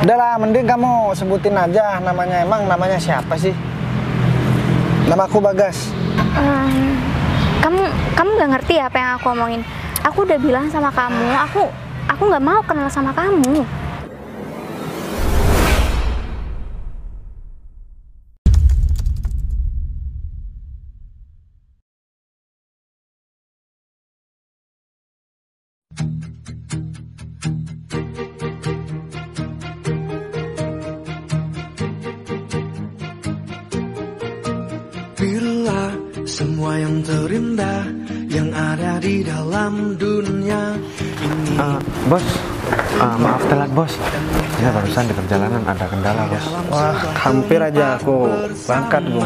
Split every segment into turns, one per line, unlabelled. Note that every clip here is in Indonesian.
Udah lah, mending kamu sebutin aja namanya. Emang namanya siapa sih? Nama aku Bagas.
Kamu nggak ngerti apa yang aku omongin. Aku udah bilang sama kamu, aku nggak mau kenal sama kamu.
Bila semua yang terindah yang ada di dalam dunia ini.
Bos, maaf telat bos. Ya barusan di perjalanan ada kendala bos.
Wah, hampir aja aku berangkat, Bung.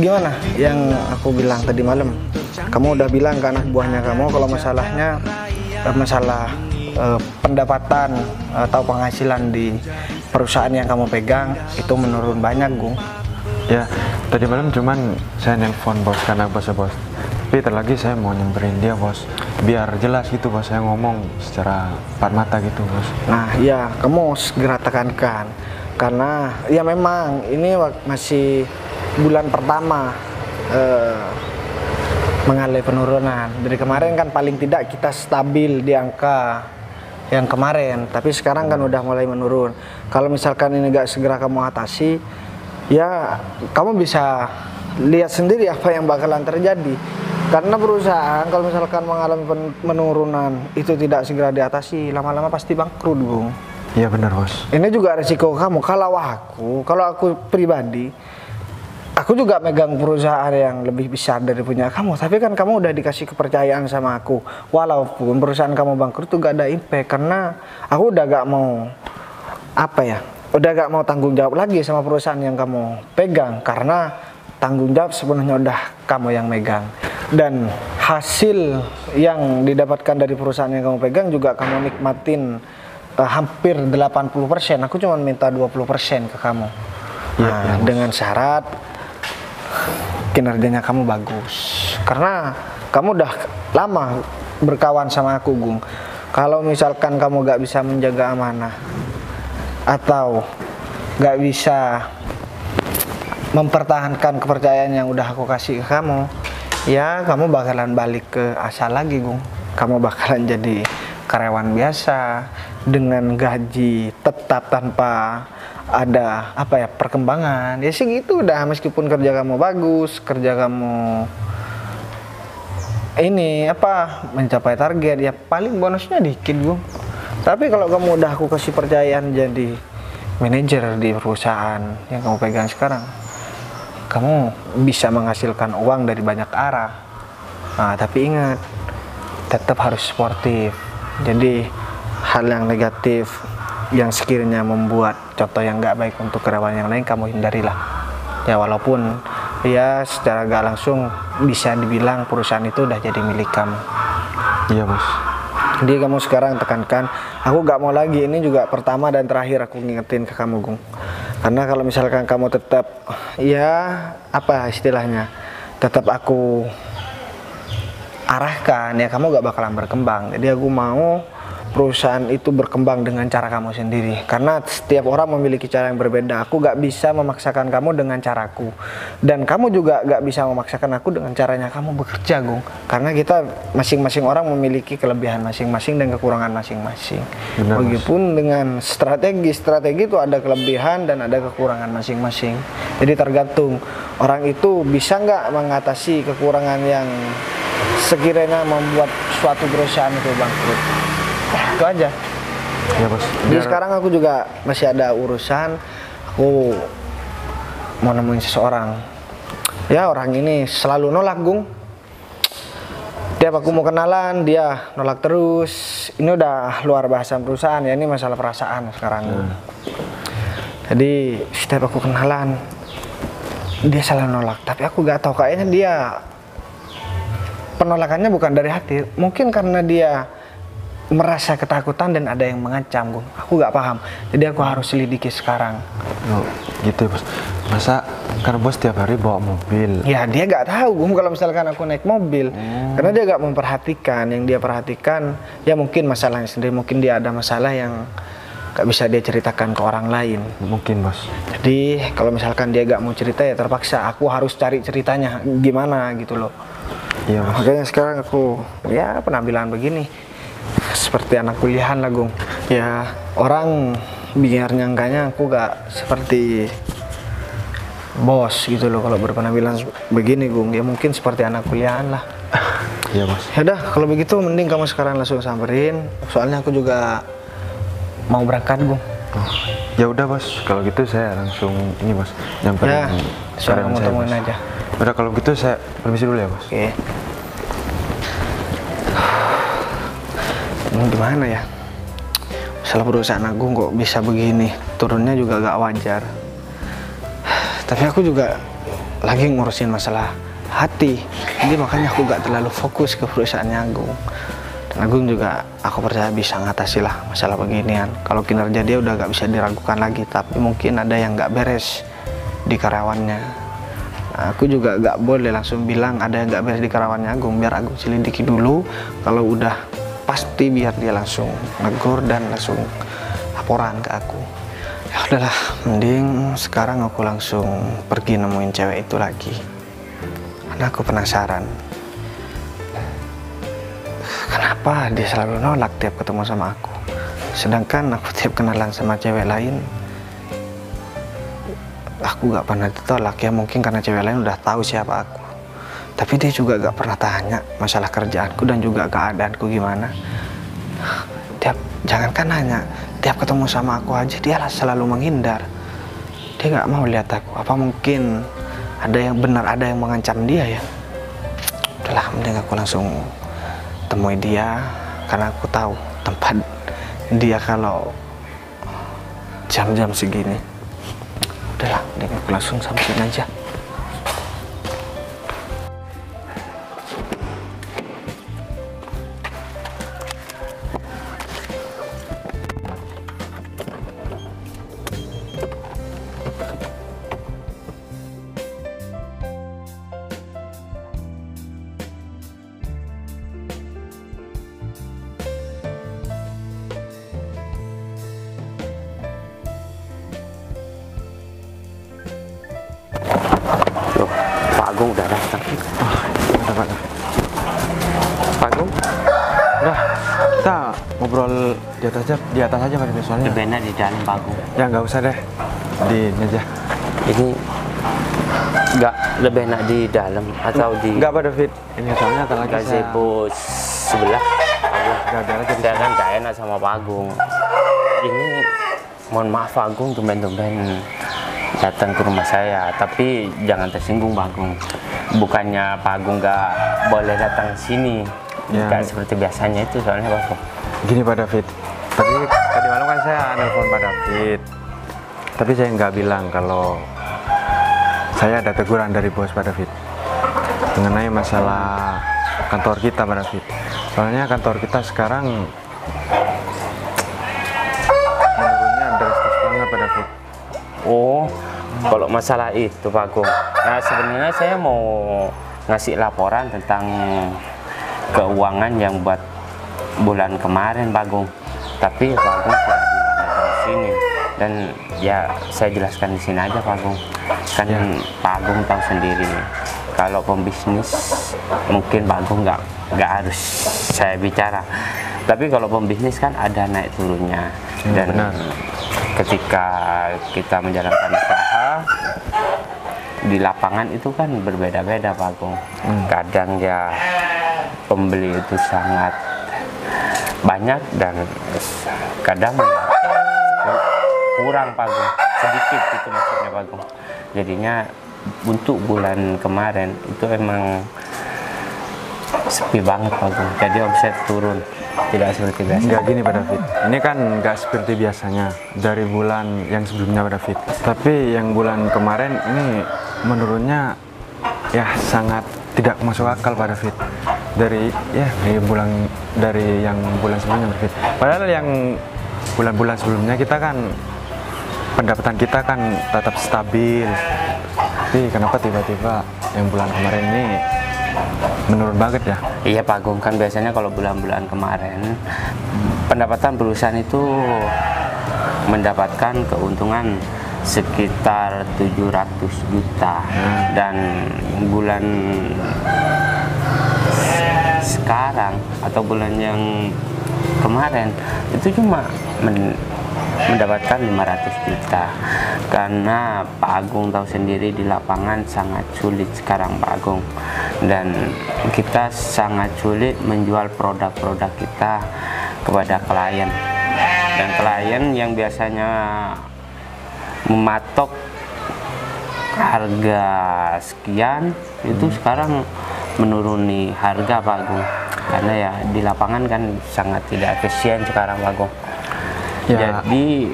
Gimana yang aku bilang tadi malam? Kamu udah bilang ke anak buahnya kamu kalau masalahnya masalah pendapatan atau penghasilan di perusahaan yang kamu pegang itu menurun banyak, Gung.
Ya, tadi malam cuman saya nelpon bos karena bos. Tapi terlagi saya mau nyamperin dia bos, biar jelas gitu bos, saya ngomong secara empat mata gitu bos.
Nah ya, kamu segera tekankan, karena ya memang ini masih bulan pertama mengalami penurunan. Dari kemarin kan paling tidak kita stabil di angka yang kemarin, tapi sekarang kan udah mulai menurun. Kalau misalkan ini gak segera kamu atasi, ya kamu bisa lihat sendiri apa yang bakalan terjadi. Karena perusahaan kalau misalkan mengalami penurunan itu tidak segera diatasi, lama-lama pasti bangkrut, Bung.
Iya benar bos.
Ini juga resiko kamu. Kalau aku pribadi, aku juga megang perusahaan yang lebih besar dari punya kamu. Tapi kan kamu udah dikasih kepercayaan sama aku. Walaupun perusahaan kamu bangkrut itu gak ada impact, karena aku udah gak mau udah gak mau tanggung jawab lagi sama perusahaan yang kamu pegang, karena tanggung jawab sepenuhnya udah kamu yang megang. Dan hasil yang didapatkan dari perusahaan yang kamu pegang juga kamu nikmatin hampir 80%. Aku cuma minta 20% ke kamu. Nah, dengan syarat kinerjanya kamu bagus. Karena kamu udah lama berkawan sama aku, Gung. Kalau misalkan kamu gak bisa menjaga amanah atau gak bisa mempertahankan kepercayaan yang udah aku kasih ke kamu, ya kamu bakalan balik ke asal lagi, Gung. Kamu bakalan jadi karyawan biasa dengan gaji tetap tanpa ada perkembangan. Ya sih gitu udah, meskipun kerja kamu bagus, kerja kamu mencapai target, ya paling bonusnya dikit, Gung. Tapi kalau kamu udah aku kasih percayaan jadi manajer di perusahaan yang kamu pegang sekarang, kamu bisa menghasilkan uang dari banyak arah. Nah, tapi ingat, tetap harus sportif. Jadi hal yang negatif yang sekiranya membuat contoh yang nggak baik untuk karyawan yang lain, kamu hindarilah. Ya walaupun ya secara gak langsung bisa dibilang perusahaan itu udah jadi milik kamu.
Iya bos.
Jadi kamu sekarang tekankan, aku gak mau lagi, ini juga pertama dan terakhir aku ngingetin ke kamu, Gung. Karena kalau misalkan kamu tetap, tetap aku arahkan, ya kamu gak bakalan berkembang. Jadi aku mau perusahaan itu berkembang dengan cara kamu sendiri. Karena setiap orang memiliki cara yang berbeda. Aku gak bisa memaksakan kamu dengan caraku. Dan kamu juga gak bisa memaksakan aku dengan caranya kamu bekerja, Gung. Karena kita masing-masing orang memiliki kelebihan masing-masing dan kekurangan masing-masing. Begitupun dengan strategi itu ada kelebihan dan ada kekurangan masing-masing. Jadi tergantung orang itu bisa nggak mengatasi kekurangan yang sekiranya membuat suatu perusahaan itu bangkrut. Itu aja.
Ya bos.
Jadi sekarang aku juga masih ada urusan. Aku mau nemuin seseorang. Ya orang ini selalu nolak, Gung. Tiap aku mau kenalan dia nolak terus. Ini udah luar bahasan perusahaan ya, ini masalah perasaan sekarang. Jadi setiap aku kenalan dia selalu nolak. Tapi aku gak tahu, kayaknya dia penolakannya bukan dari hati. Mungkin karena dia merasa ketakutan dan ada yang mengancam, Gung. Aku gak paham. Jadi aku harus selidiki sekarang.
Oh, gitu ya bos. Masa kan bos tiap hari bawa mobil?
Ya dia gak tahu, Gung, kalau misalkan aku naik mobil. Karena dia gak memperhatikan. Yang dia perhatikan ya mungkin masalahnya sendiri. Mungkin dia ada masalah yang gak bisa dia ceritakan ke orang lain.
Mungkin bos.
Jadi kalau misalkan dia gak mau cerita ya terpaksa aku harus cari ceritanya gimana gitu loh.
Iya bos.
Makanya sekarang aku ya penampilan begini seperti anak kuliahan lah Gung. Ya orang biar nyangkanya aku gak seperti bos gitu loh kalau berpenampilan begini Gung. Ya mungkin seperti anak kuliahan lah.
Iya bos.
Ya udah kalau begitu mending kamu sekarang langsung samperin. Soalnya aku juga mau berangkat Gung.
Oh, ya udah bos, kalau gitu saya langsung ini bos, nyamperin
Ya, sekarang kamu
saya,
temuin
bos.
aja.
Udah kalau gitu saya permisi dulu ya bos.
Oke. Ini gimana ya? Masalah perusahaan aku kok bisa begini, turunnya juga gak wajar. Tapi aku juga lagi ngurusin masalah hati, jadi makanya aku gak terlalu fokus ke perusahaannya Agung. Dan Agung juga aku percaya bisa ngatasi lah masalah beginian. Kalau kinerja dia udah gak bisa diragukan lagi, tapi mungkin ada yang gak beres di karyawannya. Nah, aku juga gak boleh langsung bilang ada yang gak beres di karyawannya Agung, biar Agung selidiki dulu. Kalau udah pasti biar dia langsung negur dan langsung laporan ke aku. Ya udahlah, mending sekarang aku langsung pergi nemuin cewek itu lagi. Karena aku penasaran. Kenapa dia selalu nolak tiap ketemu sama aku? Sedangkan aku tiap kenalan sama cewek lain, aku gak pernah ditolak. Ya mungkin karena cewek lain udah tahu siapa aku. Tapi dia juga gak pernah tanya masalah kerjaanku dan juga keadaanku gimana. Jangankan nanya, tiap ketemu sama aku aja dia selalu menghindar. Dia gak mau lihat aku. Apa mungkin ada yang benar, ada yang mengancam dia ya? Udahlah, mending aku langsung temui dia, karena aku tahu tempat dia kalau jam-jam segini. Udahlah, mending aku langsung samperin aja.
Loh, Pak Agung udah datang.
Udah Pak.
Pak Agung,
Udah, kita ngobrol di atas aja pada soalnya.
lebih enak di dalam Pak Agung.
Ya nggak usah deh, di ini aja.
Ini nggak lebih enak di dalam atau di
Nggak Pak David, ini soalnya tak lagi saya.
gazebo sebelah? Pak Agung.
Nggak ada aja di
Saya
sini.
kan gak enak sama Pak Agung. Ini mohon maaf Pak Agung, tumben-tumben datang ke rumah saya, tapi jangan tersinggung Pak Agung. Bukannya Pak Agung nggak boleh datang sini,
Ya.
nggak seperti biasanya itu soalnya Pak Agung.
Gini Pak David, tadi malam kan saya nelpon Pak David, tapi saya nggak bilang kalau saya ada teguran dari bos Pak David mengenai masalah kantor kita Pak David. Soalnya kantor kita sekarang menurunnya drastis banget Pak David.
Oh, kalau masalah itu Pak Agung, nah sebenarnya saya mau ngasih laporan tentang keuangan yang buat bulan kemarin Pak Agung. Tapi Pak Agung tidak bilang di sini, dan ya saya jelaskan di sini aja Pak Agung. Kan
Ya.
Pak Agung tahu sendiri, kalau pembisnis mungkin Pak Agung nggak harus saya bicara. Tapi kalau pembisnis kan ada naik turunnya, dan
benar.
ketika kita menjalankan usaha di lapangan itu kan berbeda-beda Pak Agung. Kadang ya pembeli itu sangat banyak dan kadang kurang Pak Agung, sedikit itu maksudnya Pak Agung. Jadinya untuk bulan kemarin itu emang sepi banget Pak Agung, jadi omset turun, tidak seperti biasa.
Nggak gini Pak David, ini kan nggak seperti biasanya dari bulan yang sebelumnya Pak David. Tapi yang bulan kemarin ini menurunnya ya sangat tidak masuk akal Pak David. Dari yang bulan sebelumnya Pak David. Padahal yang bulan-bulan sebelumnya kita kan pendapatan kita kan tetap stabil. Tapi kenapa tiba-tiba yang bulan kemarin ini menurun banget ya?
Iya Pak Agung, kan biasanya kalau bulan-bulan kemarin pendapatan perusahaan itu mendapatkan keuntungan sekitar 700 juta dan bulan sekarang atau bulan yang kemarin itu cuma mendapatkan 500 juta karena Pak Agung tahu sendiri di lapangan sangat sulit sekarang Pak Agung, dan kita sangat sulit menjual produk-produk kita kepada klien, dan klien yang biasanya mematok harga sekian itu sekarang menuruni harga Pak Agung, karena ya di lapangan kan sangat tidak efisien sekarang Pak Agung. Jadi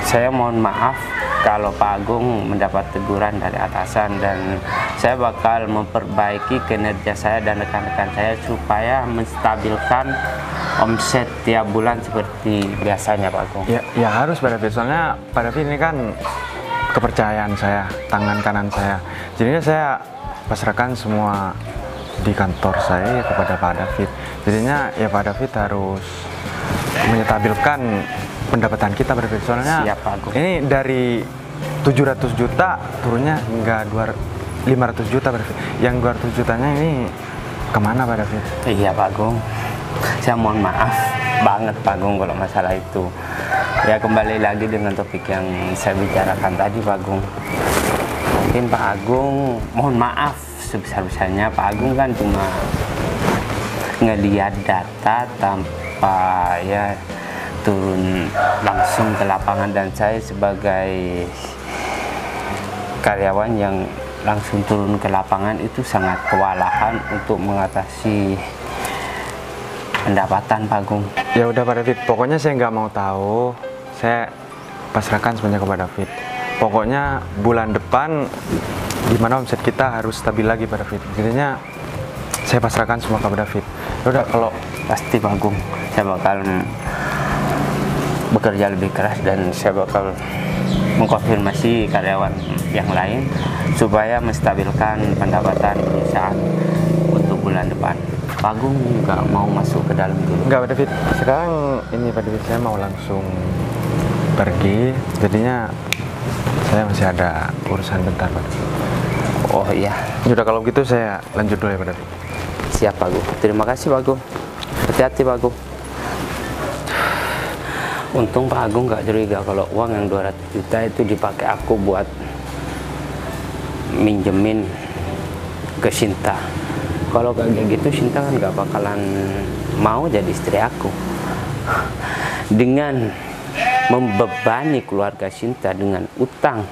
saya mohon maaf kalau Pak Agung mendapat teguran dari atasan, dan saya bakal memperbaiki kinerja saya dan rekan-rekan saya supaya menstabilkan omset tiap bulan seperti biasanya Pak Agung.
Ya harus Pak David, soalnya Pak David ini kan kepercayaan saya, tangan kanan saya. Jadinya saya pasrahkan semua di kantor saya kepada Pak David. Jadinya ya Pak David harus menstabilkan pendapatan kita Pak David. Soalnya
siap, Pak Agung.
Ini dari 700 juta turunnya hingga 500 juta Pak David. Yang 200 jutanya ini kemana Pak David?
Iya Pak Agung, saya mohon maaf banget Pak Agung kalau masalah itu. Ya kembali lagi dengan topik yang saya bicarakan tadi Pak Agung. Mungkin Pak Agung mohon maaf sebesar-besarnya. Pak Agung kan cuma ngelihat data tanpa ya turun langsung ke lapangan, dan saya sebagai karyawan yang langsung turun ke lapangan itu sangat kewalahan untuk mengatasi pendapatan Pak Agung.
Ya udah Pak David, pokoknya saya nggak mau tahu, saya pasrahkan semuanya kepada David. Pokoknya bulan depan gimana omset kita harus stabil lagi Pak David. Jadinya saya pasrahkan semua kepada David. Ya udah, kalau
pasti Pak Agung, saya bakal bekerja lebih keras dan saya bakal mengkonfirmasi karyawan yang lain supaya menstabilkan pendapatan perusahaan untuk bulan depan. Pak Agung nggak mau masuk ke dalam dulu?
Nggak Pak David, sekarang ini Pak David saya mau langsung pergi, jadinya saya masih ada urusan bentar Pak David.
Oh iya.
Udah kalau gitu saya lanjut dulu ya Pak David.
Siap Pak Agung, terima kasih Pak Agung. Hati-hati Pak Agung. Untung Pak Agung nggak curiga kalau uang yang 200 juta itu dipakai aku buat minjemin ke Sinta. Kalau kayak gitu Sinta kan nggak bakalan mau jadi istri aku. Dengan membebani keluarga Sinta dengan utang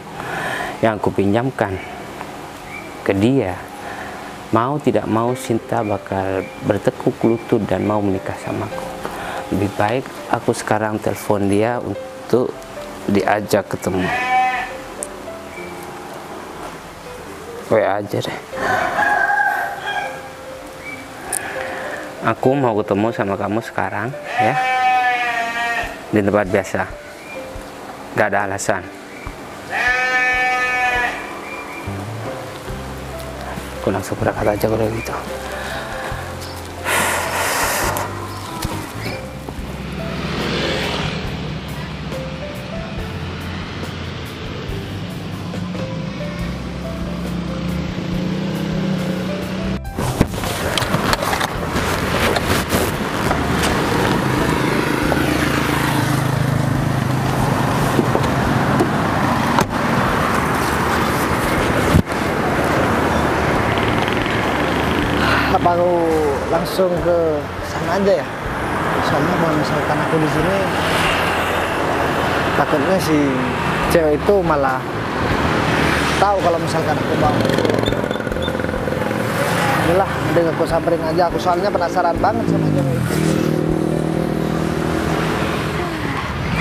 yang aku pinjamkan ke dia, mau tidak mau Sinta bakal bertekuk lutut dan mau menikah sama aku. Lebih baik aku sekarang telepon dia untuk diajak ketemu. WA aja deh. Aku mau ketemu sama kamu sekarang ya, di tempat biasa. Gak ada alasan. Aku langsung berangkat aja kalau gitu.
Apa aku langsung ke sana aja ya? Soalnya kalau misalkan aku di sini, takutnya si cewek itu malah tahu kalau misalkan aku mau. Inilah, mending aku samperin aja. Aku soalnya penasaran banget sama cewek itu.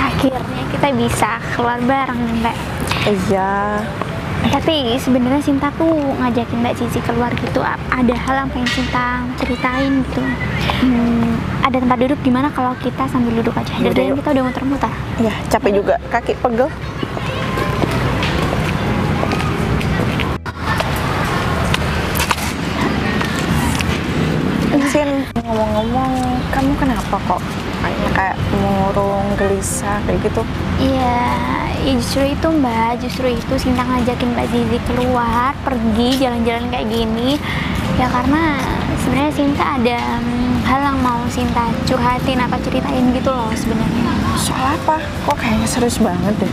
Akhirnya kita bisa keluar bareng nih Mbak.
Iya.
Tapi sebenarnya Sinta tuh ngajakin Mbak Cici keluar gitu. Ada hal yang pengen Sinta ceritain gitu. Ada tempat duduk, gimana kalau kita sambil duduk aja? Dari kita udah muter-muter.
Ya, capek juga, kaki pegel. Sin, ngomong-ngomong, kamu kenapa kok rasanya kayak murung, gelisah kayak gitu?
Iya, ya justru itu Mbak, justru itu Sinta ngajakin Mbak Zizi keluar, pergi jalan-jalan kayak gini. Ya karena sebenarnya Sinta ada hal yang mau Sinta curhatin atau ceritain gitu loh sebenarnya.
Soal apa? Kok kayaknya serius banget deh?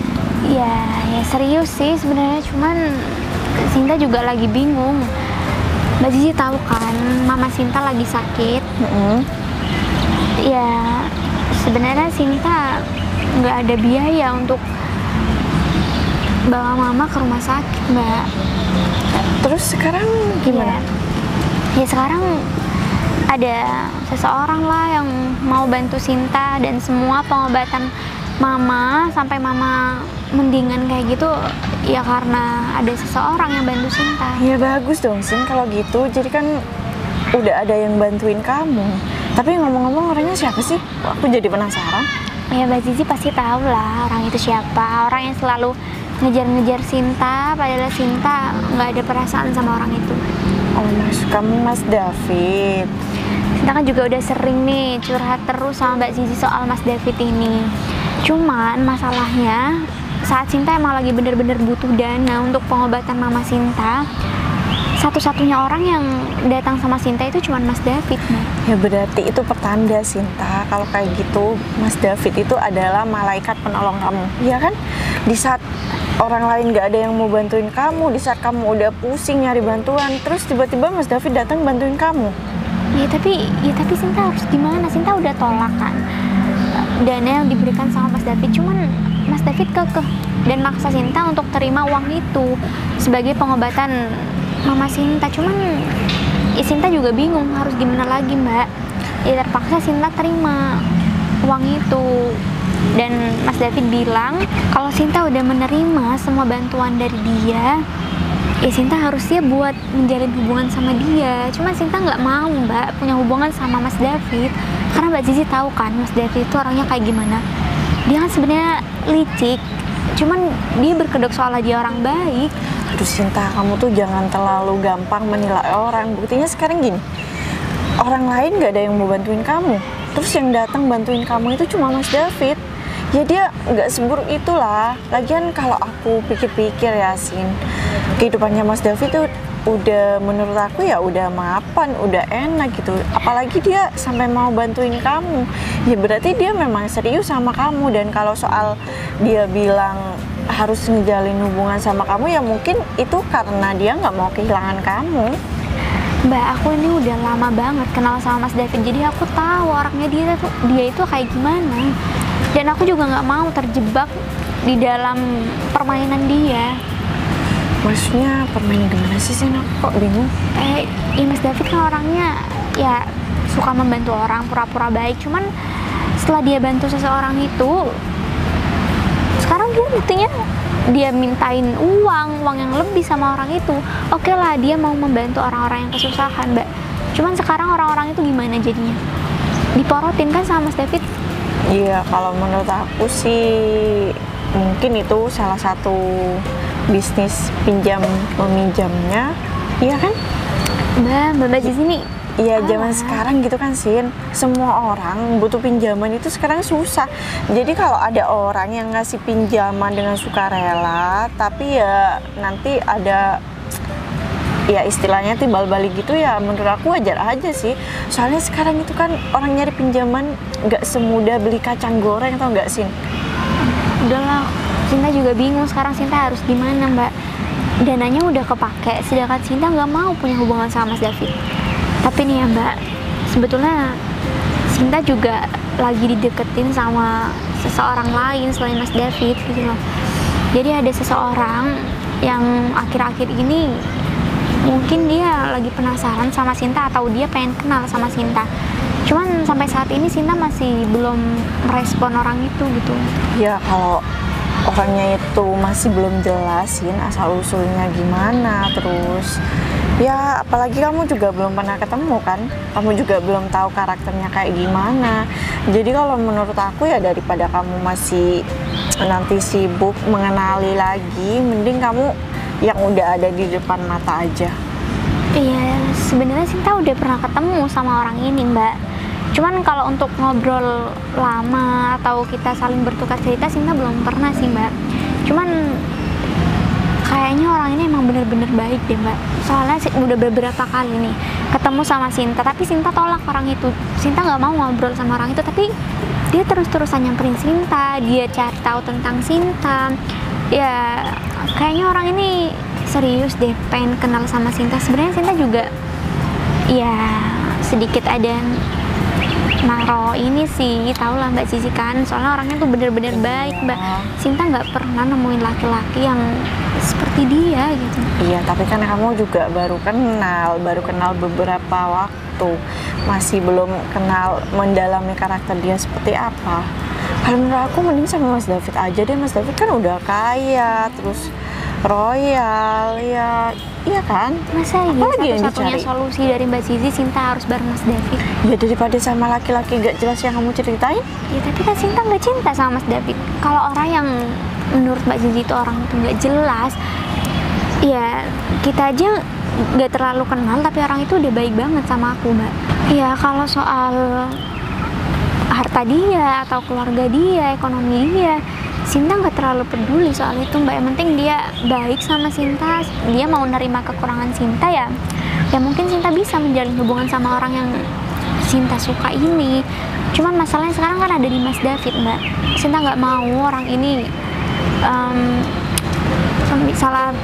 Iya, ya serius sih sebenarnya, cuman Sinta juga lagi bingung. Mbak Zizi tahu kan, Mama Sinta lagi sakit. Ya sebenarnya Sinta nggak ada biaya untuk bawa Mama ke rumah sakit, Mbak.
Terus sekarang gimana?
Ya sekarang ada seseorang lah yang mau bantu Sinta dan semua pengobatan Mama sampai Mama mendingan kayak gitu ya karena ada seseorang yang bantu Sinta.
Ya bagus dong Sin kalau gitu, jadi kan udah ada yang bantuin kamu. Tapi ngomong-ngomong orangnya siapa sih? Aku jadi penasaran.
Ya Mbak Zizi pasti tahu lah orang itu siapa, orang yang selalu ngejar-ngejar Sinta padahal Sinta nggak ada perasaan sama orang itu.
Oh maksud kamu Mas David?
Sinta kan juga udah sering nih curhat terus sama Mbak Zizi soal Mas David ini. Cuman masalahnya saat Sinta emang lagi bener-bener butuh dana untuk pengobatan Mama Sinta, satu-satunya orang yang datang sama Sinta itu cuma Mas David, Mbak.
Ya berarti itu pertanda Sinta, kalau kayak gitu Mas David itu adalah malaikat penolong kamu, ya kan? Di saat orang lain gak ada yang mau bantuin kamu, di saat kamu udah pusing nyari bantuan, terus tiba-tiba Mas David datang bantuin kamu.
Ya tapi Sinta harus gimana? Sinta udah tolak kan dana yang diberikan sama Mas David, cuman Mas David kekeh dan maksa Sinta untuk terima uang itu sebagai pengobatan Mama Sinta. Cuman ya Sinta juga bingung harus gimana lagi, Mbak. Ya terpaksa Sinta terima uang itu. Dan Mas David bilang kalau Sinta udah menerima semua bantuan dari dia, ya Sinta harus siap buat menjalin hubungan sama dia. Cuma Sinta nggak mau, Mbak, punya hubungan sama Mas David karena Mbak Zizi tahu kan Mas David itu orangnya kayak gimana. Dia kan sebenarnya licik, cuman dia berkedok soalnya dia orang baik.
Aduh Sinta, kamu tuh jangan terlalu gampang menilai orang. Buktinya sekarang gini, orang lain gak ada yang mau bantuin kamu, terus yang datang bantuin kamu itu cuma Mas David. Ya dia gak seburuk itulah. Lagian kalau aku pikir-pikir ya Sin, kehidupannya Mas David tuh udah menurut aku ya udah mapan, udah enak gitu. Apalagi dia sampai mau bantuin kamu, ya berarti dia memang serius sama kamu. Dan kalau soal dia bilang harus ngejalin hubungan sama kamu, ya mungkin itu karena dia nggak mau kehilangan kamu.
Mbak, aku ini udah lama banget kenal sama Mas David, jadi aku tahu orangnya dia itu kayak gimana. Dan aku juga nggak mau terjebak di dalam permainan dia.
Maksudnya permainan gimana sih Sin? Aku kok bingung.
Ya Mas David kan orangnya ya suka membantu orang, pura-pura baik. Cuman setelah dia bantu seseorang itu, sekarang dia buktinya dia mintain uang yang lebih sama orang itu. Oke lah, dia mau membantu orang-orang yang kesusahan, Mbak. Cuman sekarang orang-orang itu gimana jadinya? Diporotin kan sama Mas David?
Iya, kalau menurut aku sih mungkin itu salah satu bisnis pinjam meminjamnya, iya kan?
Mbak di sini.
Iya, zaman sekarang gitu kan Sin, semua orang butuh pinjaman itu sekarang susah. Jadi kalau ada orang yang ngasih pinjaman dengan sukarela, tapi ya nanti ada ya istilahnya timbal balik gitu, ya menurut aku wajar aja sih. Soalnya sekarang itu kan orang nyari pinjaman nggak semudah beli kacang goreng, tau nggak Sin?
Udahlah, Sinta juga bingung sekarang Sinta harus gimana, Mbak. Dananya udah kepake, sedangkan Sinta nggak mau punya hubungan sama Mas David. Tapi nih ya Mbak, sebetulnya Sinta juga lagi dideketin sama seseorang lain selain Mas David gitu loh. Jadi ada seseorang yang akhir-akhir ini mungkin dia lagi penasaran sama Sinta atau dia pengen kenal sama Sinta. Cuman sampai saat ini Sinta masih belum merespon orang itu gitu.
Ya kalau orangnya itu masih belum jelasin asal usulnya gimana, terus ya apalagi kamu juga belum pernah ketemu kan, kamu juga belum tahu karakternya kayak gimana. Jadi kalau menurut aku ya daripada kamu masih nanti sibuk mengenali lagi, mending kamu yang udah ada di depan mata aja.
Iya, sebenarnya Sinta udah pernah ketemu sama orang ini, Mbak. Cuman kalau untuk ngobrol lama atau kita saling bertukar cerita, Sinta belum pernah sih Mbak. Cuman kayaknya orang ini emang bener-bener baik deh Mbak. Soalnya udah beberapa kali nih ketemu sama Sinta, tapi Sinta tolak orang itu. Sinta nggak mau ngobrol sama orang itu, tapi dia terus-terusan nyamperin Sinta, dia cari tahu tentang Sinta. Ya kayaknya orang ini serius deh pengen kenal sama Sinta. Sebenarnya Sinta juga ya sedikit ada naro ini sih, tau lah Mbak Cici kan, soalnya orangnya tuh bener-bener baik Mbak. Sinta nggak pernah nemuin laki-laki yang seperti dia gitu.
Iya, tapi kan kamu juga baru kenal beberapa waktu, masih belum kenal mendalami karakter dia seperti apa. Kalau menurut aku mending sama Mas David aja deh. Mas David kan udah kaya, terus royal, ya iya kan?
Masa iya
Apalagi yang
satu-satunya
dicari?
solusi dari Mbak Cici Sinta harus bareng Mas David?
Ya daripada sama laki-laki gak jelas yang kamu ceritain.
Ya tapi kan Sinta nggak cinta sama Mas David. Kalau orang yang menurut Mbak Cici itu orang itu nggak jelas, ya kita aja nggak terlalu kenal, tapi orang itu udah baik banget sama aku Mbak. Ya kalau soal harta dia atau keluarga dia, ekonomi dia, Sinta nggak terlalu peduli soal itu Mbak. Yang penting dia baik sama Sinta, dia mau nerima kekurangan Sinta, ya mungkin Sinta bisa menjalin hubungan sama orang yang Sinta suka ini. Cuman masalahnya sekarang kan ada di Mas David Mbak. Sinta nggak mau orang ini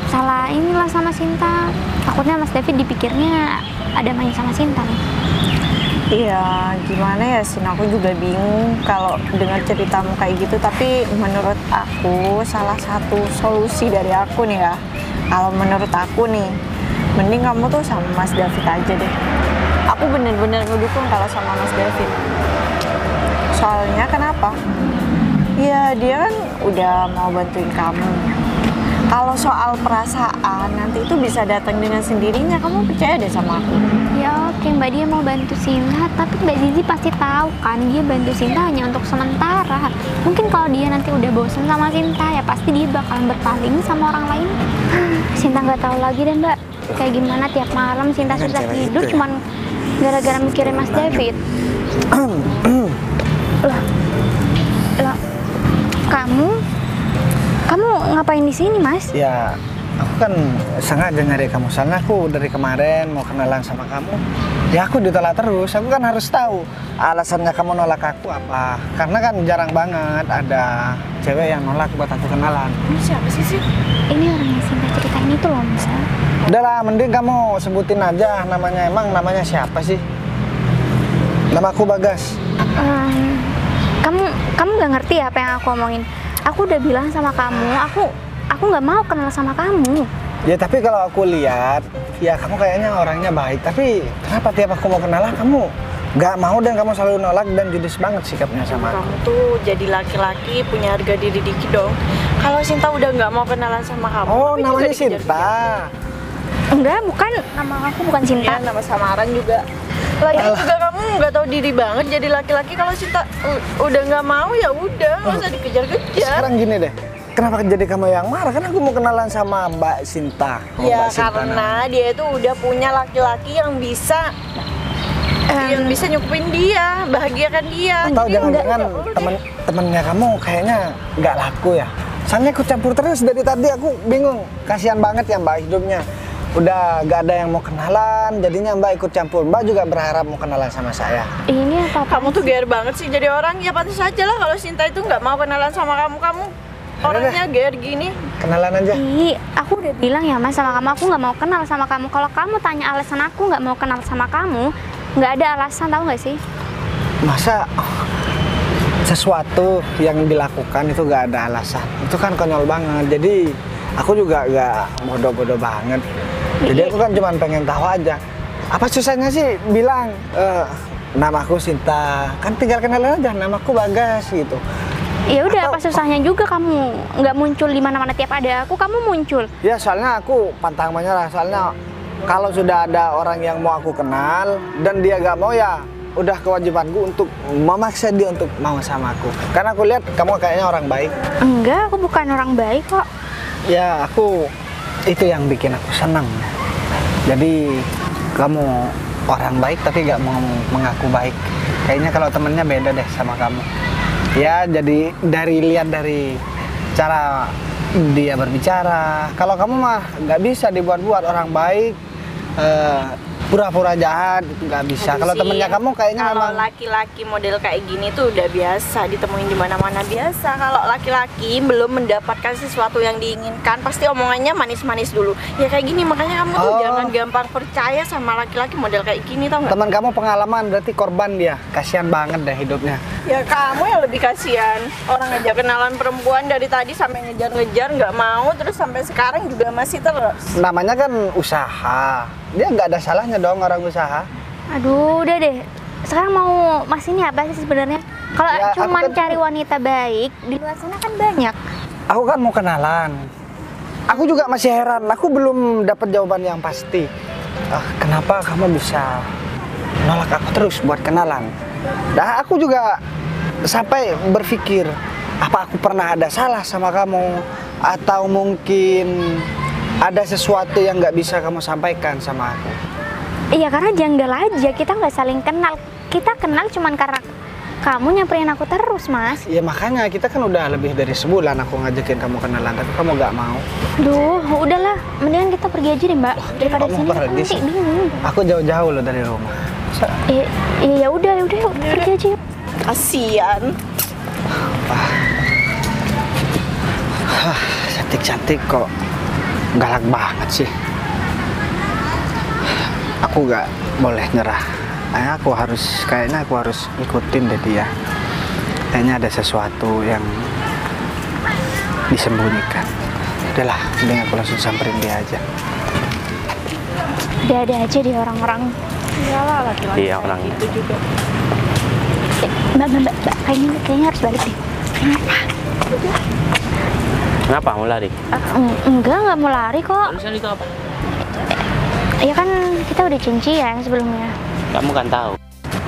salah inilah sama Sinta. Takutnya Mas David dipikirnya ada main sama Sinta nih.
Iya, gimana ya Sin, aku juga bingung kalau dengar ceritamu kayak gitu. Tapi menurut aku salah satu solusi dari aku nih ya, kalau menurut aku nih, mending kamu tuh sama Mas David aja deh. Aku bener-bener ngedukung kalau sama Mas David. Soalnya kenapa? Ya dia kan udah mau bantuin kamu. Kalau soal perasaan nanti itu bisa datang dengan sendirinya. Kamu percaya deh sama aku.
Ya oke Mbak, dia mau bantu Sinta, tapi Mbak Zizi pasti tahu kan dia bantu Sinta hanya untuk sementara. Mungkin kalau dia nanti udah bosen sama Sinta, ya pasti dia bakalan berpaling sama orang lain. Sinta nggak tahu lagi deh Mbak, kayak gimana tiap malam Sinta susah tidur cuman gara-gara mikirin Mas David. Loh, kamu ngapain di sini Mas?
Ya, aku kan sengaja nyari kamu. Soalnya aku dari kemarin mau kenalan sama kamu. Ya aku ditolak terus. Aku kan harus tahu alasannya kamu nolak aku apa. Karena kan jarang banget ada cewek yang nolak buat aku kenalan.
Ini siapa sih?
Ini orang yang Sinta ceritain itu loh Mas.
Udahlah, mending kamu sebutin aja namanya. Emang namanya siapa sih? Nama aku Bagas.
Kamu nggak ngerti apa yang aku omongin. Aku udah bilang sama kamu, aku nggak mau kenal sama kamu.
Ya tapi kalau aku lihat, ya kamu kayaknya orangnya baik. Tapi kenapa tiap aku mau kenalan kamu nggak mau, dan kamu selalu nolak dan judes banget sikapnya sama aku.
Kamu tuh jadi laki-laki punya harga diri dikit dong. Kalau Sinta udah nggak mau kenalan sama kamu.
Oh,
tapi juga
namanya
dikejar-kejar.
Sinta.
Enggak, bukan, nama aku bukan Sinta.
Iya, nama samaran juga. Lagi juga kamu nggak tahu diri banget jadi laki-laki. Kalau Sinta udah nggak mau ya udah, nggak usah dikejar-kejar.
Sekarang gini deh, kenapa jadi kamu yang marah? Kan aku mau kenalan sama Mbak Sinta. Oh,
Ya
Mbak Sinta
karena dia itu udah punya laki-laki yang bisa nyukupin dia, bahagiakan dia.
Tahu
Jadi
jangan-jangan temennya kamu kayaknya nggak laku ya. Soalnya aku campur terus dari tadi, aku bingung. Kasihan banget ya Mbak hidupnya. Udah gak ada yang mau kenalan, jadinya Mbak ikut campur. Mbak juga berharap mau kenalan sama saya.
Ini apa?
kamu tuh gear banget sih jadi orang. Ya pantas aja lah kalau Sinta itu nggak mau kenalan sama kamu. Kamu orangnya gear gini.
Kenalan aja.
Ih, aku udah bilang ya Mas sama kamu, aku nggak mau kenal sama kamu. Kalau kamu tanya alasan aku nggak mau kenal sama kamu, nggak ada alasan, tahu nggak sih?
Masa sesuatu yang dilakukan itu gak ada alasan? Itu kan konyol banget. Jadi aku juga gak bodoh-bodoh banget. Jadi aku kan cuma pengen tahu aja. Apa susahnya sih bilang namaku Sinta, kan tinggal kenalan aja, namaku Bagas gitu.
Ya udah,
Atau-
apa susahnya juga kamu nggak muncul di mana-mana tiap ada aku, kamu muncul.
Ya soalnya aku pantang menyerah. Soalnya kalau sudah ada orang yang mau aku kenal dan dia gak mau, ya udah kewajibanku untuk memaksa dia untuk mau sama aku. Karena aku lihat kamu kayaknya orang baik.
Enggak, aku bukan orang baik kok.
Ya aku, itu yang bikin aku senang. Jadi kamu orang baik tapi gak mau mengaku baik. kayaknya kalau temennya beda deh sama kamu. Ya jadi lihat dari cara dia berbicara. Kalau kamu mah nggak bisa dibuat-buat, orang baik, pura-pura jahat itu nggak bisa. Kalau temennya kamu kayaknya
kalau
memang
laki-laki model kayak gini tuh udah biasa ditemuin di mana-mana biasa. Kalau laki-laki belum mendapatkan sesuatu yang diinginkan, pasti omongannya manis-manis dulu. Ya kayak gini, makanya kamu tuh jangan gampang percaya sama laki-laki model kayak gini, tau nggak?
teman kamu pengalaman, berarti korban dia. Kasihan banget deh hidupnya.
Ya kamu yang lebih kasihan. Orang ngajak kenalan perempuan dari tadi sampai ngejar-ngejar nggak mau, terus sampai sekarang juga masih terus.
Namanya kan usaha. Dia nggak ada salahnya dong orang usaha.
Aduh, udah deh. Sekarang mau Mas ini apa sih sebenarnya? Kalau
Ya, aku
cuman
kan-
cari wanita baik, di luar sana kan banyak.
Aku kan mau kenalan. Aku juga masih heran. Aku belum dapat jawaban yang pasti. Kenapa kamu bisa nolak aku terus buat kenalan? Nah, aku juga sampai berpikir, apa aku pernah ada salah sama kamu? Atau mungkin ada sesuatu yang nggak bisa kamu sampaikan sama aku?
Iya, karena janggal aja, kita nggak saling kenal. Kita kenal cuman karena kamu nyamperin aku terus, Mas.
Ya makanya kita kan udah lebih dari sebulan aku ngajakin kamu kenalan, tapi kamu nggak mau.
Duh, udahlah, mendingan kita pergi aja deh, Mbak. Daripada
kamu
sini kita
pergi
nanti
sih?
bingung.
Aku jauh-jauh loh dari rumah.
Ya udah yuk, pergi aja yuk.
Kasian.
Cantik-cantik kok galak banget sih. Aku nggak boleh nyerah. Kayaknya aku harus ikutin deh dia. Kayaknya ada sesuatu yang disembunyikan. Udahlah, mending aku langsung samperin dia aja.
Ada aja di orang-orang.
Iyalah laki-laki.
Iya, orang
itu juga.
Mbak, kayaknya harus balik deh.
Kenapa mau lari?
Nggak mau lari kok.
Alasan itu apa?
Ya kan kita udah janjian sebelumnya.
Kamu kan tahu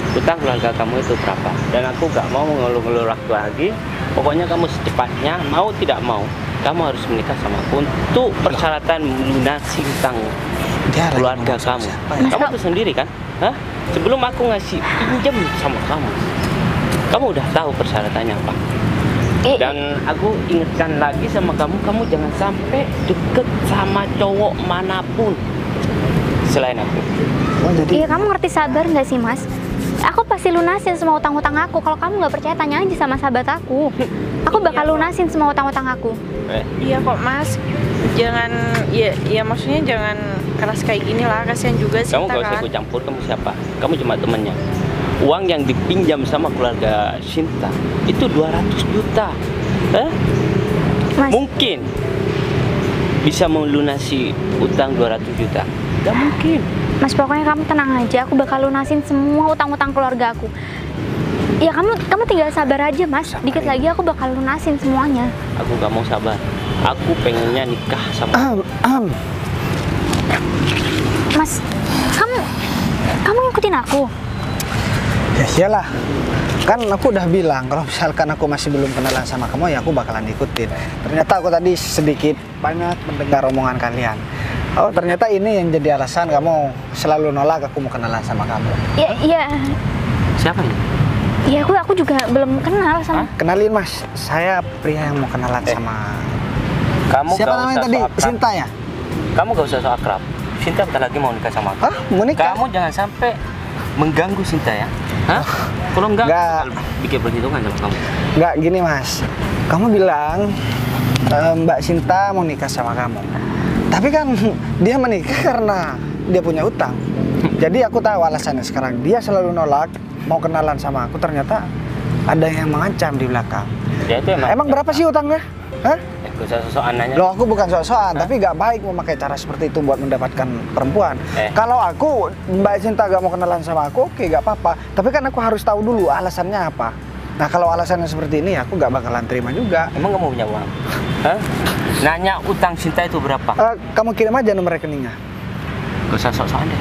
utang keluarga kamu itu berapa, dan aku gak mau mengeluh-ngeluh waktu lagi. Pokoknya kamu secepatnya, mau tidak mau, kamu harus menikah sama aku untuk persyaratan melunasi utang
Dia lagi
keluarga
ngomong sama
kamu.
siapa
ya?
Kamu tuh sendiri kan? Hah? Sebelum aku ngasih pinjam sama kamu udah tahu persyaratannya apa. Dan aku ingatkan lagi sama kamu, kamu jangan sampai deket sama cowok manapun selain aku.
Oh, jadi
Iya, kamu ngerti sabar nggak sih, Mas? Aku pasti lunasin semua utang-utang aku. Kalau kamu nggak percaya, tanya aja sama sahabat aku. Aku bakal lunasin semua utang-utang aku.
Iya kok Mas, jangan ya maksudnya jangan keras kayak gini lah, kasihan juga sih.
Kamu gak usah ikut campur, kamu siapa? Kamu cuma temannya. Uang yang dipinjam sama keluarga Sinta itu 200 juta.
Mas,
Mungkin bisa melunasi utang 200 juta? Gak mungkin.
Mas, pokoknya kamu tenang aja. Aku bakal lunasin semua utang-utang keluarga aku. Ya kamu tinggal sabar aja, Mas. Dikit lagi aku bakal lunasin semuanya.
Aku gak mau sabar. Aku pengennya nikah sama
Mas, kamu ngikutin aku.
ya iyalah. Kan aku udah bilang kalau misalkan aku masih belum kenalan sama kamu, ya aku bakalan ikutin. Ternyata aku tadi sedikit banyak mendengar omongan kalian. Oh, ternyata ini yang jadi alasan kamu selalu nolak aku mau kenalan sama kamu.
Iya.
siapa ini?
Iya, aku juga belum kenal sama.
Kenalin Mas, saya pria yang mau kenalan sama.
Kamu
Siapa
gak
namanya
usah
tadi?
so akrab.
Sinta ya?
Kamu gak usah so akrab. Sinta bentar lagi mau nikah sama aku.
Hah? Mau nikah?
Kamu jangan sampai mengganggu Sinta ya. Hah? Kalau enggak,
Nggak.
aku bakal bikin perhitungan sama kamu.
Nggak, gini Mas. Kamu bilang Mbak Sinta mau nikah sama kamu. Tapi kan dia menikah karena dia punya utang. Jadi aku tahu alasannya sekarang. Dia selalu nolak mau kenalan sama aku. Ternyata ada yang mengancam di belakang.
Ya itu emang.
Emang berapa sih utangnya? Hah?
Gak usah sok-sokan nanya.
Loh, aku bukan sok-sokan, tapi nggak baik memakai cara seperti itu buat mendapatkan perempuan. Kalau aku, Mbak Sinta gak mau kenalan sama aku, oke, gak apa-apa. Tapi kan aku harus tahu dulu alasannya apa. Nah, kalau alasannya seperti ini, aku gak bakalan terima juga.
Emang kamu punya uang? Hah? Nanya utang Sinta itu berapa?
Kamu kirim aja nomor rekeningnya.
Gak usah sok-sokan deh.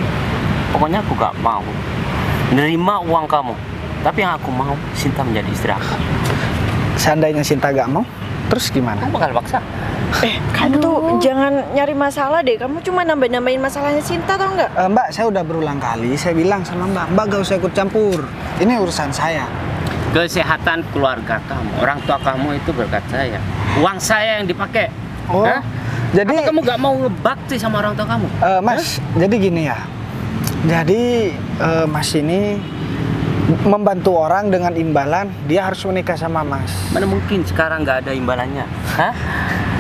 Pokoknya aku gak mau nerima uang kamu. Tapi yang aku mau, Sinta menjadi istri aku.
Seandainya Sinta gak mau, Terus gimana?
Kamu bakal paksa.
Kamu tuh
Aduh.
jangan nyari masalah deh. Kamu cuma nambah-nambahin masalahnya Sinta, tau nggak?
Mbak, saya udah berulang kali saya bilang sama Mbak gak usah ikut campur. Ini urusan saya.
Kesehatan keluarga kamu, orang tua kamu itu berkat saya. Uang saya yang dipakai.
Oh,
Hah?
jadi
Apa kamu gak mau ngebakti sama orang tua kamu?
Mas, jadi gini ya. Jadi Mas ini membantu orang dengan imbalan dia harus menikah sama Mas.
Mana mungkin sekarang nggak ada imbalannya? Hah?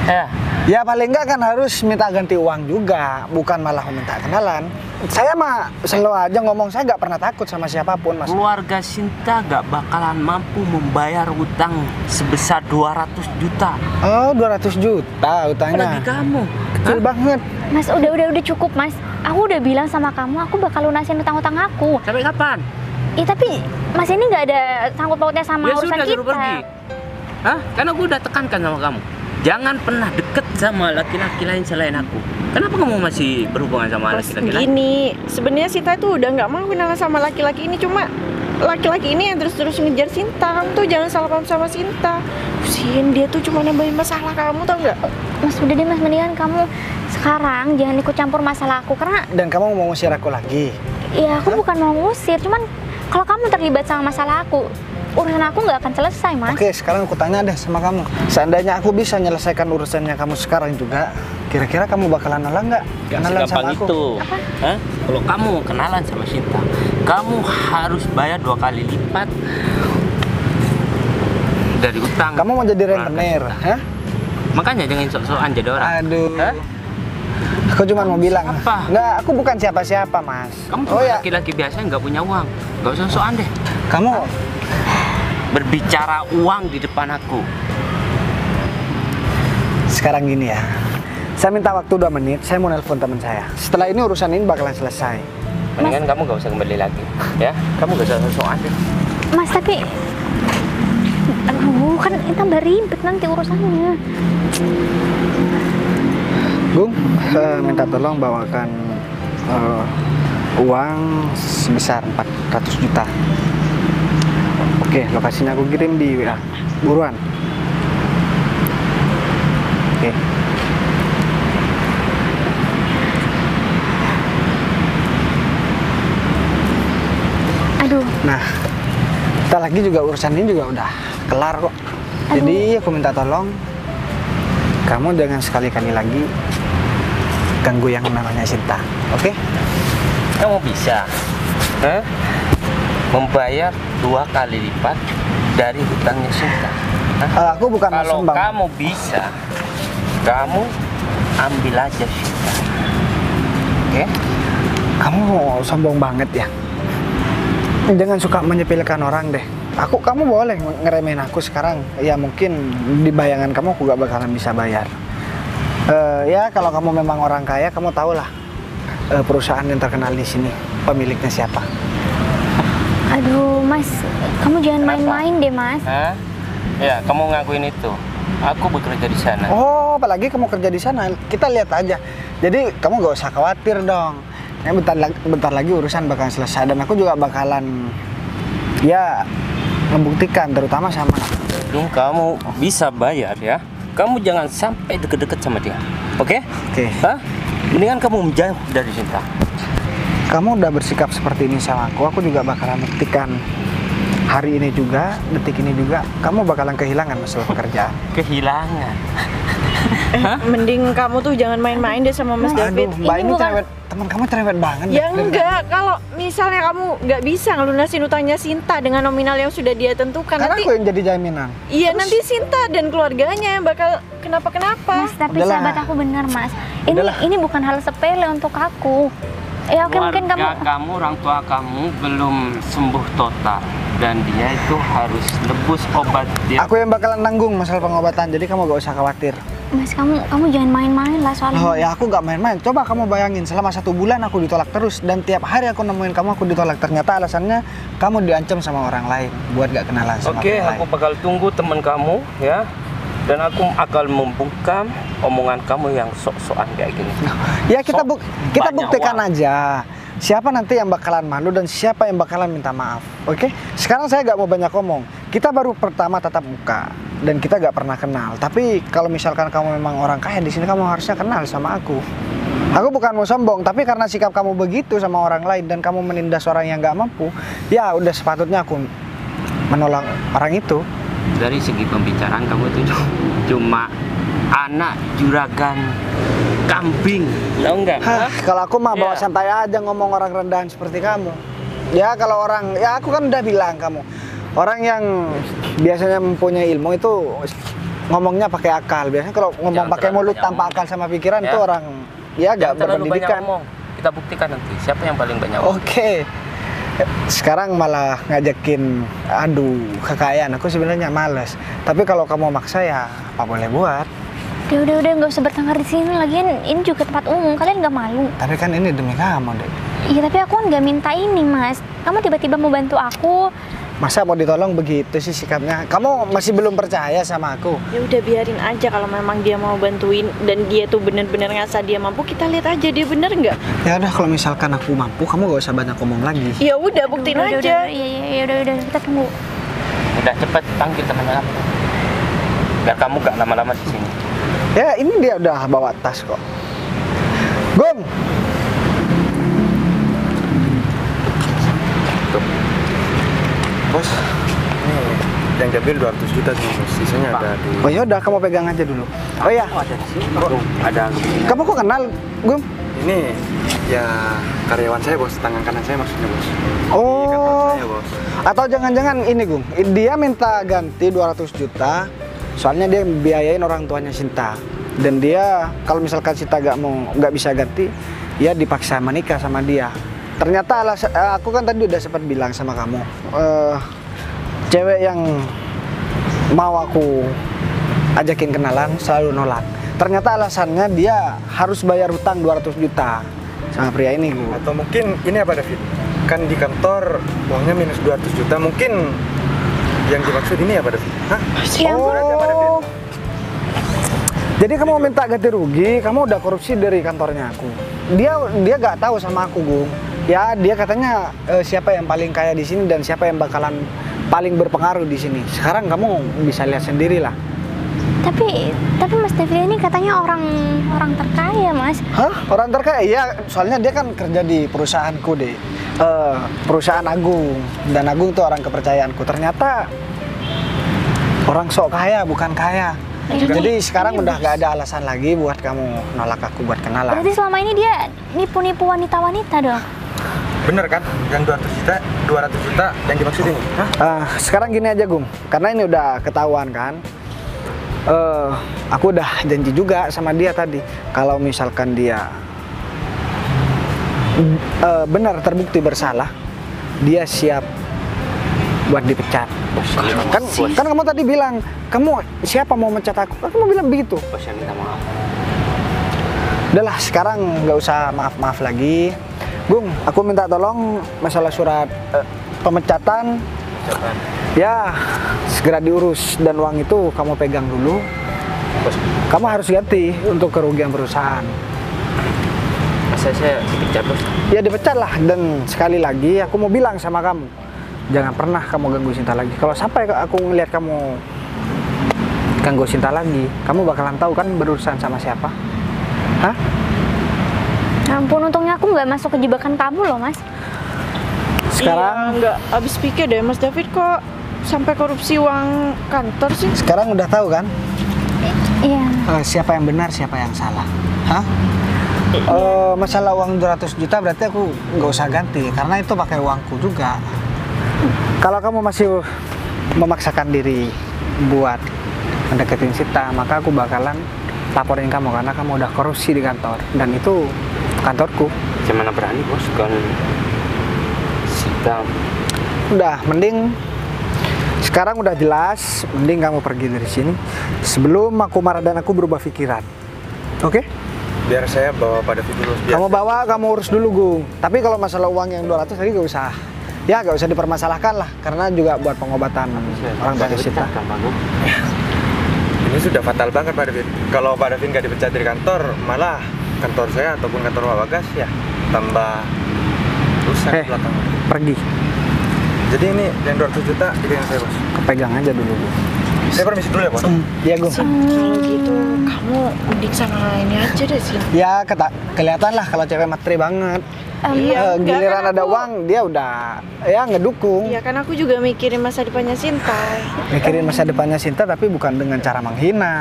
Ya.
Ya paling enggak kan harus minta ganti uang juga, bukan malah minta kenalan. Saya mah selalu aja ngomong, saya nggak pernah takut sama siapapun, Mas.
Keluarga Sinta gak bakalan mampu membayar utang sebesar 200 juta.
Oh, 200 juta utangnya.
Apalagi kamu.
Kecil banget.
Mas, udah cukup, Mas. Aku udah bilang sama kamu, aku bakal lunasin utang-utang aku.
Sampai kapan?
Tapi Mas ini nggak ada sangkut pautnya sama
Ya
urusan
sudah,
kita.
suruh pergi. Hah? Karena gue udah tekankan sama kamu. Jangan pernah deket sama laki-laki lain selain aku. Kenapa kamu masih berhubungan sama
Terus
laki-laki lain?
gini, sebenarnya Sinta tuh udah nggak mau kenalan sama laki-laki ini, cuma laki-laki ini yang terus-terus ngejar Sinta. Kamu tuh jangan salah paham sama Sinta. Pusin, dia tuh cuma nambahin masalah kamu, tau nggak?
Mas, udah deh Mas, mendingan kamu sekarang jangan ikut campur masalah aku. Karena
Dan kamu mau ngusir aku lagi?
ya aku bukan mau ngusir, cuman kalau kamu terlibat sama masalah aku, urusan aku nggak akan selesai, Mas.
Oke, sekarang aku tanya deh sama kamu. Seandainya aku bisa menyelesaikan urusannya kamu sekarang juga, kira-kira kamu bakalan nggak
Gak
kenalan
segampang
sama aku?
itu. Hah? Kalau kamu mau kenalan sama Sinta, kamu harus bayar 2 kali lipat dari utang.
Kamu mau jadi
keluarga
rentenir,
Sinta.
hah?
Makanya jangan sok-sokan jadi orang.
Aduh.
Hah?
Aku cuma mau bilang,
siapa?
nggak, aku bukan siapa-siapa, Mas.
Kamu
Oh
cuma
ya,
laki-laki biasa yang nggak punya uang. Gak usah sokan deh.
kamu
Berbicara uang di depan aku.
sekarang gini ya. Saya minta waktu 2 menit, saya mau nelpon teman saya. Setelah ini urusan ini bakalan selesai.
Mendingan kamu gak usah kembali lagi. Ya, kamu gak usah sok-sokan deh.
Mas, tapi aduh, kan tambah ribet nanti urusannya.
Gung, minta tolong bawakan uang sebesar 400 juta. Oke, lokasinya aku kirim di WA. Buruan. Oke.
Aduh,
Nah, kita lagi juga urusan ini juga udah kelar kok. Jadi aku minta tolong kamu jangan sekali-kali lagi ganggu yang namanya Sinta, oke?
Kamu bisa membayar 2 kali lipat dari hutangnya Sinta.
Aku bukan mau
Kalau
sumbang.
kamu bisa, kamu ambil aja Sinta. Oke?
Kamu sombong banget ya. Jangan suka menyepelekan orang deh. Kamu boleh ngeremehin aku sekarang. Ya mungkin di bayangan kamu aku gak bakalan bisa bayar. Ya kalau kamu memang orang kaya, kamu tahulah perusahaan yang terkenal di sini pemiliknya siapa.
aduh, Mas, kamu jangan main-main deh, Mas.
Hah? Ya, kamu ngakuin itu. Aku bekerja di sana.
Oh, apalagi kamu kerja di sana. Kita lihat aja. Jadi kamu gak usah khawatir dong. Ya, bentar lagi urusan bakalan selesai dan aku juga bakalan ya membuktikan terutama sama.
Dong, kamu bisa bayar ya. Kamu jangan sampai deket-deket sama dia. Oke?
Oke.
Hah? Mendingan kamu menjauh dari Sinta.
Kamu udah bersikap seperti ini sama aku juga bakalan buktikan hari ini juga, detik ini juga, kamu bakalan kehilangan masalah pekerjaan.
Kehilangan.
Mending kamu tuh jangan main-main deh sama Mas David.
Aduh, Mbak
ini
ini
bukan-
cerewet, teman kamu cerewet banget.
Ya
deh.
enggak, kalau misalnya kamu nggak bisa ngelunasin utangnya Sinta dengan nominal yang sudah dia tentukan,
Karena
nanti
aku yang jadi jaminan.
iya nanti Sinta dan keluarganya yang bakal kenapa-kenapa.
Mas, tapi
Udahlah.
sahabat aku benar, Mas.
Udahlah.
Ini bukan hal sepele untuk aku. Ya oke, mungkin kamu
orang tua kamu belum sembuh total dan dia itu harus lebus obat dia.
Aku yang bakalan nanggung masalah pengobatan, jadi kamu gak usah khawatir.
Mas, kamu jangan main-main lah soal
Oh
ini.
ya aku gak main-main. Coba kamu bayangin selama 1 bulan aku ditolak terus dan tiap hari aku nemuin kamu aku ditolak. Ternyata alasannya kamu diancam sama orang lain buat gak kenalan sama
Oke,
orang
aku
lain.
bakal tunggu teman kamu ya. Dan aku akan membungkam omongan kamu yang sok-sokan kayak gini.
Ya kita
Sok
kita
banyak
buktikan
uang.
aja. Siapa nanti yang bakalan malu dan siapa yang bakalan minta maaf. Oke? Sekarang saya gak mau banyak ngomong. Kita baru pertama tatap muka. dan kita gak pernah kenal. Tapi kalau misalkan kamu memang orang kaya di sini, kamu harusnya kenal sama aku. Aku bukan mau sombong, tapi karena sikap kamu begitu sama orang lain dan kamu menindas orang yang gak mampu, ya udah sepatutnya aku menolong orang itu.
Dari segi pembicaraan kamu itu cuma anak juragan kambing, tahu nggak?
Kalau aku mah bawa
Ya.
santai aja ngomong orang rendahan seperti kamu. Ya kalau orang, ya aku kan udah bilang kamu orang yang biasanya mempunyai ilmu itu ngomongnya pakai akal. Biasanya kalau ngomong
Jangan
pakai
terlalu
mulut
banyak
tanpa
ngomong.
akal sama pikiran
Ya.
itu orang ya gak
Jangan terlalu banyak
berpendidikan.
ngomong. Kita buktikan nanti siapa yang paling banyak ngomong.
Oke. Sekarang malah ngajakin adu kekayaan. Aku sebenarnya males. Tapi kalau kamu maksa ya apa boleh buat.
Udah nggak usah bertengkar di sini. Lagian ini juga tempat umum, kalian nggak malu?
Tapi kan ini demi kamu, Dek.
Iya, tapi aku kan nggak minta ini, Mas. Kamu tiba-tiba mau bantu aku.
Masa mau ditolong begitu sih sikapnya? Kamu masih belum percaya sama aku?
Ya udah biarin aja kalau memang dia mau bantuin dan dia tuh bener-bener ngerasa dia mampu, kita lihat aja dia bener nggak.
Ya udah kalau misalkan aku mampu, kamu gak usah banyak ngomong lagi.
Ya udah buktiin
Udah,
aja.
Iya, udah, kita tunggu.
Udah cepet panggil temannya kamu. Biar kamu gak lama-lama di sini.
Ya ini dia udah bawa tas kok. Gung!
Bos, ini yang diambil 200 juta sih, bos. Sisanya ada di...
Oh ya udah kamu pegang aja dulu. Oh ya,
Ada di sini. Kok ada
kamu kok kenal Gung?
Ini ya karyawan saya, bos. Tangan kanan saya maksudnya, bos.
Oh.
Di kantor saya, bos.
Atau jangan-jangan ini Gung, dia minta ganti 200 juta. Soalnya dia biayain orang tuanya Sinta. Dan dia kalau misalkan Sinta nggak bisa ganti, ya dipaksa menikah sama dia. Ternyata aku kan tadi udah sempat bilang sama kamu, cewek yang mau aku ajakin kenalan selalu nolak. Ternyata alasannya dia harus bayar hutang 200 juta sama pria ini, Gung.
Atau mungkin ini apa, David? Kan di kantor uangnya minus 200 juta. Mungkin yang dimaksud ini apa, David? Hah?
Ya ampun.
Oh. Jadi kamu minta ganti rugi, kamu udah korupsi dari kantornya aku. Dia gak tahu sama aku, Gung. Ya dia katanya siapa yang paling kaya di sini dan siapa yang bakalan paling berpengaruh di sini. Sekarang kamu bisa lihat sendiri lah.
Tapi Mas David ini katanya orang terkaya, Mas.
Hah? Orang terkaya? Iya, soalnya dia kan kerja di perusahaanku deh. Perusahaan Agung. Dan Agung tuh orang kepercayaanku. Ternyata orang sok kaya, bukan kaya. Jadi sekarang udah gak ada alasan lagi buat kamu nolak aku buat kenalan.
Berarti selama ini dia nipu-nipu wanita-wanita dong?
Bener kan? Yang 200 juta yang dimaksud ini? Hah?
Sekarang gini aja, Gung. Karena ini udah ketahuan kan. Aku udah janji juga sama dia tadi. Kalau misalkan dia benar terbukti bersalah, dia siap buat dipecat. Kan kamu tadi bilang, kamu siapa mau mecat aku? Kamu bilang begitu.
Bos yang minta maaf.
Udahlah, sekarang nggak usah maaf-maaf lagi. Gung, aku minta tolong masalah surat pemecatan. Ya, segera diurus dan uang itu kamu pegang dulu.
Bos,
Kamu harus ganti untuk kerugian perusahaan.
masa saya dipecat, bos?
Ya dipecat lah, dan sekali lagi aku mau bilang sama kamu, jangan pernah kamu ganggu Sinta lagi. Kalau sampai aku ngelihat kamu ganggu Sinta lagi, kamu bakalan tahu kan berurusan sama siapa. Hah?
Ampun, untungnya aku nggak masuk ke jebakan kamu loh, Mas.
Sekarang
Iya, nggak habis pikir deh Mas David kok sampai korupsi uang kantor sih.
sekarang udah tahu kan
Iya.
siapa yang benar, siapa yang salah. Hah? Masalah uang 200 juta berarti aku nggak usah ganti karena itu pakai uangku juga. Kalau kamu masih memaksakan diri buat mendeketin Sita, maka aku bakalan laporin kamu karena kamu udah korupsi di kantor dan itu kantorku.
Gimana berani, bos? Kan Sita.
Udah, mending sekarang udah jelas, mending kamu pergi dari sini sebelum aku marah dan aku berubah pikiran. Oke?
Biar saya bawa pada David dulu.
Kamu bawa, kamu urus dulu, Gung. Tapi kalau masalah uang yang 200 tadi gak usah. Ya, gak usah dipermasalahkan lah karena juga buat pengobatan orang tuanya Sita.
Kan, Pak Gung?
Ini sudah fatal banget, Pak David. Kalau Pak David nggak dipecat dari kantor, malah kantor saya ataupun kantor Pak Bagas ya tambah rusak di belakang.
Pergi.
Jadi ini yang 200 juta jadi yang saya, bos.
Kepegang aja dulu, Gung.
Saya permisi dulu ya, Bos.
Iya, Gung.
Kalau gitu kamu mending sama ini aja deh sih.
Ya, kelihatan lah kalau cewek materi banget.
Iya, enggak,
Giliran
kan
ada
aku-
uang, dia udah ya ngedukung.
Iya kan aku juga mikirin masa depannya Sinta.
Mikirin masa depannya Sinta tapi bukan dengan cara menghina.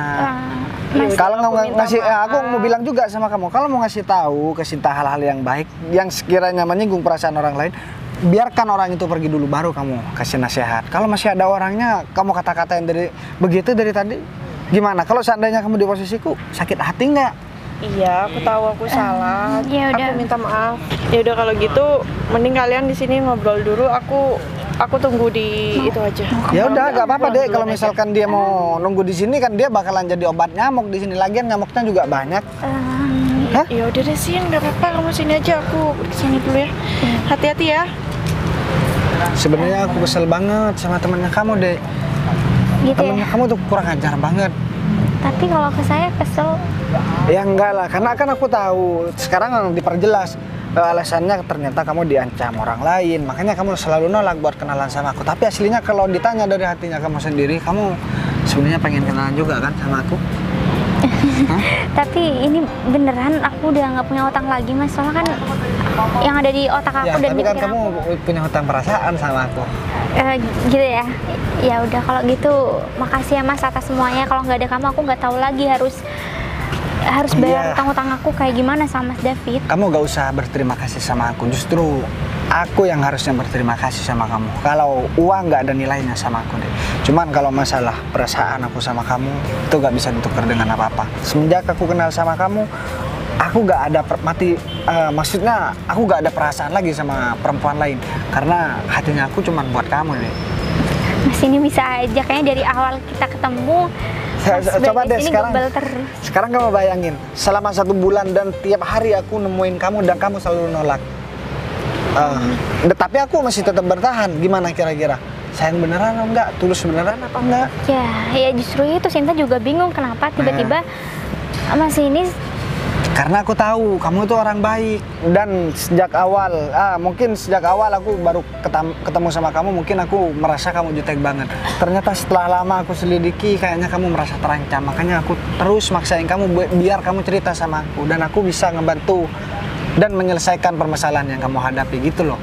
Iya,
Kalau
aku
nggak
minta
ngasih,
maaf.
aku mau bilang juga sama kamu, kalau mau ngasih tahu ke Sinta hal-hal yang baik, yang sekiranya menyinggung perasaan orang lain, biarkan orang itu pergi dulu baru kamu kasih nasihat. Kalau masih ada orangnya, kamu kata-katain dari begitu dari tadi, gimana? Kalau seandainya kamu di posisiku, sakit hati nggak?
Iya, aku tahu aku salah.
ya udah.
Aku minta maaf. Ya udah kalau gitu, mending kalian di sini ngobrol dulu. Aku tunggu di itu aja.
Ya udah, nggak apa-apa
Pulang
deh.
duluan
Kalau
aja.
misalkan dia mau nunggu di sini kan dia bakalan jadi obat nyamuk di sini. Lagian nyamuknya juga banyak. Hah?
Ya udah deh Sin, nggak apa-apa. Kamu sini aja, aku kesini dulu ya. Hati-hati ya.
Sebenarnya aku kesel banget sama temannya kamu deh.
Gitu ya.
Temennya kamu tuh kurang ajar banget.
Tapi kalau ke saya kesel.
Ya enggak lah, karena kan aku tahu sekarang diperjelas alasannya ternyata kamu diancam orang lain, makanya kamu selalu nolak buat kenalan sama aku. Tapi aslinya kalau ditanya dari hatinya kamu sendiri, kamu sebenarnya pengen kenalan juga kan sama aku?
Tapi ini beneran aku udah nggak punya utang lagi mas. Soalnya kan yang ada di otak aku
Ya,
dan
tapi
di
kan
pikiran
kamu punya hutang perasaan sama aku.
gitu ya. Ya udah kalau gitu makasih ya mas atas semuanya. Kalau nggak ada kamu aku nggak tahu lagi harus bayar
Iya.
utang-utang aku kayak gimana sama Mas David.
Kamu gak usah berterima kasih sama aku, justru aku yang harusnya berterima kasih sama kamu. Kalau uang gak ada nilainya sama aku deh. Cuman kalau masalah perasaan aku sama kamu, itu gak bisa ditukar dengan apa-apa. Semenjak aku kenal sama kamu, aku gak ada maksudnya aku gak ada perasaan lagi sama perempuan lain. Karena hatinya aku cuman buat kamu deh.
Mas ini bisa aja kayaknya dari awal kita ketemu. Mas
Coba
Bagas
deh
ini
sekarang.
gebel terus.
Sekarang kamu bayangin, selama 1 bulan dan tiap hari aku nemuin kamu dan kamu selalu nolak. Tapi aku masih tetap bertahan. Gimana kira-kira? Sayang beneran atau enggak? Tulus beneran apa enggak?
Ya justru itu Sinta juga bingung kenapa tiba-tiba Mas ini
Karena aku tahu kamu itu orang baik dan sejak awal, mungkin sejak awal aku baru ketemu sama kamu, mungkin aku merasa kamu jutek banget. Ternyata setelah lama aku selidiki, kayaknya kamu merasa terancam. Makanya aku terus maksain kamu biar kamu cerita sama aku dan aku bisa ngebantu dan menyelesaikan permasalahan yang kamu hadapi gitu loh.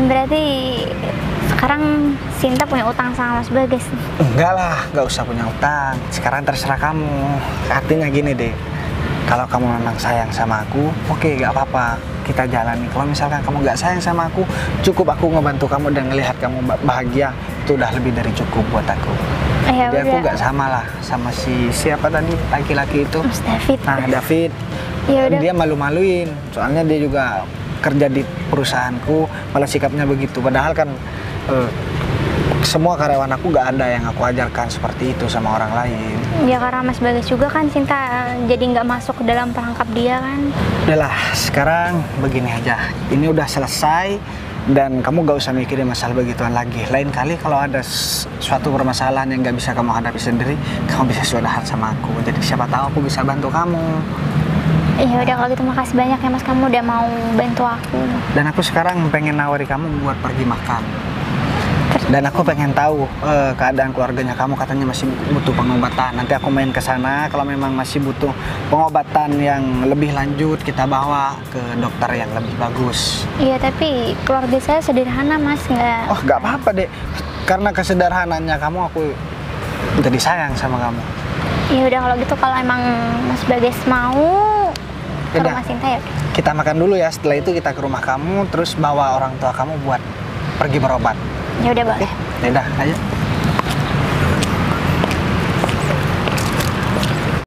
berarti sekarang Sinta punya utang sama Mas Bagas.
Enggak lah, nggak usah punya utang. Sekarang terserah kamu. Artinya gini deh, kalau kamu memang sayang sama aku, oke, nggak apa-apa, kita jalani. Kalau misalkan kamu nggak sayang sama aku, cukup aku ngebantu kamu dan ngelihat kamu bahagia, itu udah lebih dari cukup buat aku.
Ya
Jadi aku
udah.
nggak sama lah sama si siapa tadi laki-laki itu.
Mas David.
Nah, David.
Ya udah.
Dia malu-maluin, soalnya dia juga kerja di perusahaanku, malah sikapnya begitu. Padahal kan semua karyawan aku nggak ada yang aku ajarkan seperti itu sama orang lain.
Ya karena Mas Bagas juga kan Sinta jadi nggak masuk ke dalam perangkap dia kan.
Udahlah, sekarang begini aja. Ini udah selesai dan kamu gak usah mikirin masalah begituan lagi. Lain kali kalau ada suatu permasalahan yang gak bisa kamu hadapi sendiri, kamu bisa curhat sama aku. Jadi siapa tahu aku bisa bantu kamu.
Ya udah kalau gitu makasih banyak ya Mas, kamu udah mau bantu aku.
Dan aku sekarang pengen nawari kamu buat pergi makan. Dan aku pengen tahu keadaan keluarganya kamu, katanya masih butuh pengobatan. Nanti aku main ke sana, kalau memang masih butuh pengobatan yang lebih lanjut, kita bawa ke dokter yang lebih bagus.
Iya tapi keluarga saya sederhana Mas, nggak.
Oh, nggak apa-apa deh. Karena kesederhanaannya kamu, aku jadi sayang sama kamu.
Ya udah kalau gitu, kalau emang Mas Bagas mau ke
Yaudah.
rumah Sinta ya.
Kita makan dulu ya. Setelah itu kita ke rumah kamu, terus bawa orang tua kamu buat pergi berobat.
Ya udah boleh.
Yaudah, ayo.